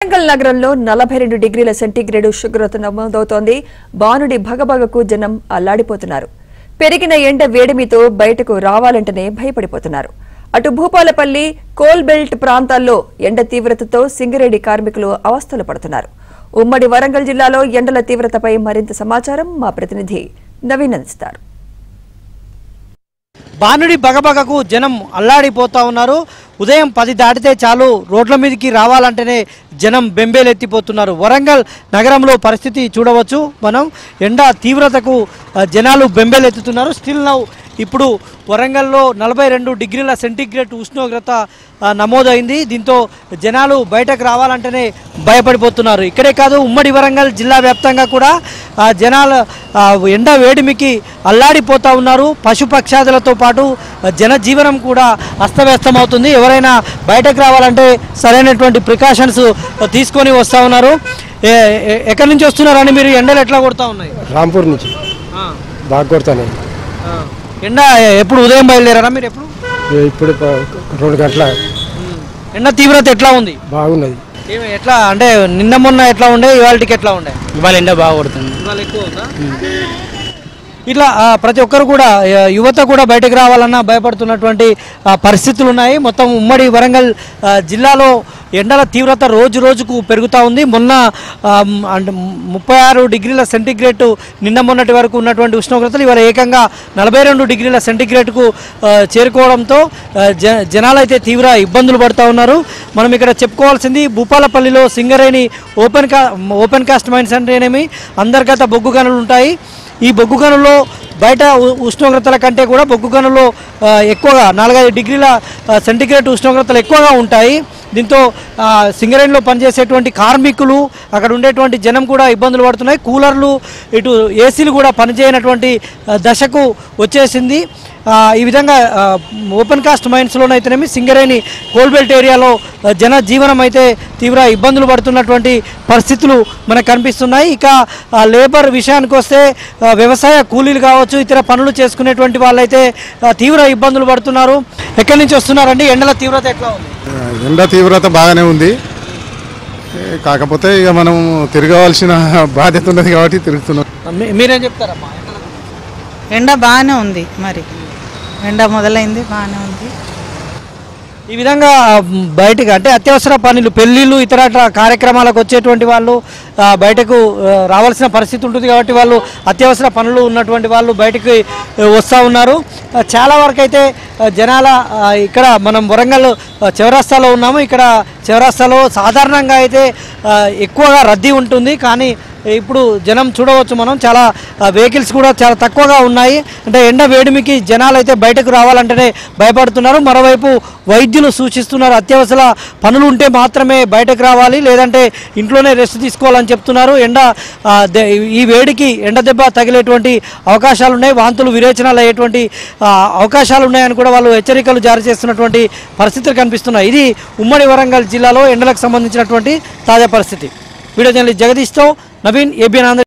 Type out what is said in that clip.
వరంగల్ నగరంలో 42 డిగ్రీల సెంటీగ్రేడ్ ఉష్ణోగ్రత నమోదవుతోంది. బానుడి భగభగకు జనం అల్లాడిపోతున్నారు. పెరిగిన ఎండ వేడిమితో బయటకు రావాలంటేనే భయపడిపోతున్నారు. అటు భూపాలపల్లి, కోల్ బెల్ట్ ప్రాంతాల్లో ఎండ తీవ్రతతో సింగరేణి కార్మికులు అవస్థలు పడుతున్నారు. ఉమ్మడి వరంగల్ జిల్లాలో ఎండల తీవ్రతపై మరింత సమాచారం మా ప్రతినిధి నవీన్ అందిస్తారు. బానుడి బగబగకు జనం అల్లాడిపోతా ఉన్నారు. ఉదయం 10 దాటితే చాలు రోడ్ల మీదకి రావాలంటేనే జనం బెంబేలెత్తిపోతున్నారు. వరంగల్ నగరంలో పరిస్థితి చూడవచ్చు మనం. ఎండ తీవ్రతకు జనాలు బెంబేలెత్తుతున్నారు. స్టిల్ నౌ ఇప్పుడు వరంగల్లో 42 డిగ్రీల సెంటీగ్రేడ్ ఉష్ణోగ్రత నమోదైంది. దీంతో జనాలు బయటకు రావాలంటేనే భయపడిపోతున్నారు. ఇక్కడే కాదు, ఉమ్మడి వరంగల్ జిల్లా వ్యాప్తంగా కూడా జనాలు ఎండ వేడిమికి అల్లాడిపోతూ ఉన్నారు. పశుపక్షాదులతో పాటు జనజీవనం కూడా అస్తవ్యస్తమవుతుంది. ఎవరైనా బయటకు రావాలంటే సరైనటువంటి ప్రికాషన్స్ తీసుకొని వస్తూ ఉన్నారు. ఎక్కడి నుంచి వస్తున్నారని మీరు? ఎండలు ఎట్లా కొడతా ఉన్నాయి? రాంపూర్ నుంచి బాగా కొడతాను. ఎండ ఎప్పుడు ఉదయం బయలుదేరారా మీరు? ఎప్పుడు? ఇప్పుడు 2 గంటల. ఎండ తీవ్రత ఎట్లా ఉంది? బాగున్నది. ఎట్లా అంటే నిన్న మొన్న ఎట్లా ఉండే, ఇవాళకి ఎట్లా ఉండే? ఇవాళ ఎండ బాగా కొడుతుంది. ఇవాళ ఎక్కువ ఉందా? ఇట్లా ప్రతి ఒక్కరు కూడా, యువత కూడా బయటకు రావాలన్నా భయపడుతున్నటువంటి పరిస్థితులు ఉన్నాయి. మొత్తం ఉమ్మడి వరంగల్ జిల్లాలో ఎండల తీవ్రత రోజు రోజుకు పెరుగుతూ ఉంది. మొన్న 36 డిగ్రీల సెంటీగ్రేడ్ నిన్న మొన్నటి వరకు ఉన్నటువంటి ఉష్ణోగ్రతలు ఇవాళ ఏకంగా 42 డిగ్రీల సెంటీగ్రేడ్కు చేరుకోవడంతో జనాలు అయితే తీవ్ర ఇబ్బందులు పడుతూ ఉన్నారు. మనం ఇక్కడ చెప్పుకోవాల్సింది, భూపాలపల్లిలో సింగరేణి ఓపెన్ కాస్ట్ మైన్స్ అంటేనేమి అంతర్గత బొగ్గు గనులు ఉంటాయి. ఈ బొగ్గు గనుల్లో బయట ఉష్ణోగ్రతల కంటే కూడా బొగ్గు గనుల్లో ఎక్కువగా 45 డిగ్రీల సెంటీగ్రేడ్ ఉష్ణోగ్రతలు ఎక్కువగా ఉంటాయి. దీంతో సింగరేణిలో పనిచేసేటువంటి కార్మికులు, అక్కడ ఉండేటువంటి జనం కూడా ఇబ్బందులు పడుతున్నాయి. కూలర్లు, ఇటు ఏసీలు కూడా పనిచేయనటువంటి దశకు వచ్చేసింది. ఈ విధంగా ఓపెన్ కాస్ట్ మైన్స్లోనైతేనేమి సింగరేణి కోల్బెల్ట్ ఏరియాలో జనజీవనం అయితే తీవ్ర ఇబ్బందులు పడుతున్నటువంటి పరిస్థితులు మనకు కనిపిస్తున్నాయి. ఇక లేబర్ విషయానికి వస్తే వ్యవసాయ కూలీలు కావచ్చు, ఇతర పనులు చేసుకునేటువంటి వాళ్ళైతే తీవ్ర ఇబ్బందులు పడుతున్నారు. ఎక్కడి నుంచి వస్తున్నారండి? ఎండల తీవ్రత ఎట్లా ఉంది? ఎండ తీవ్రత బాగానే ఉంది. కాకపోతే ఇక మనం తిరగవలసిన బాధ్యత ఉన్నది కాబట్టి తిరుగుతున్నాం. మీరేం చెప్తారమ్మా? ఎండ బాగానే ఉంది. మరి ఎండ మొదలైంది, బాగానే ఉంది. ఈ విధంగా బయటకు అంటే అత్యవసర పనులు, పెళ్ళిళ్ళు, ఇతర కార్యక్రమాలకు వచ్చేటువంటి వాళ్ళు బయటకు రావాల్సిన పరిస్థితి ఉంటుంది కాబట్టి వాళ్ళు అత్యవసర పనులు ఉన్నటువంటి వాళ్ళు బయటకు వస్తూ ఉన్నారు. చాలా వరకు అయితే జనాల ఇక్కడ మనం వరంగల్ చౌరస్తాలో ఉన్నాము. ఇక్కడ చౌరస్తాలో సాధారణంగా అయితే ఎక్కువగా రద్దీ ఉంటుంది. కానీ ఇప్పుడు జనం చూడవచ్చు మనం, చాలా వెహికల్స్ కూడా చాలా తక్కువగా ఉన్నాయి. అంటే ఎండ వేడిమికి జనాలు అయితే బయటకు రావాలంటేనే భయపడుతున్నారు. మరోవైపు వైద్యులు సూచిస్తున్నారు, అత్యవసర పనులు ఉంటే మాత్రమే బయటకు రావాలి, లేదంటే ఇంట్లోనే రెస్ట్ తీసుకోవాలని చెప్తున్నారు. ఈ వేడికి ఎండ దెబ్బ తగిలేటువంటి అవకాశాలు ఉన్నాయి, వాంతులు విరేచనాలు అయ్యేటువంటి అవకాశాలు ఉన్నాయని కూడా వాళ్ళు హెచ్చరికలు జారీ చేస్తున్నటువంటి పరిస్థితులు కనిపిస్తున్నాయి. ఇది ఉమ్మడి వరంగల్ జిల్లాలో ఎండలకు సంబంధించినటువంటి తాజా పరిస్థితి. వీడియో జర్నలిస్ట్ జగదీష్తో నవీన్, ఏబిఎన్ ఆంధ్ర.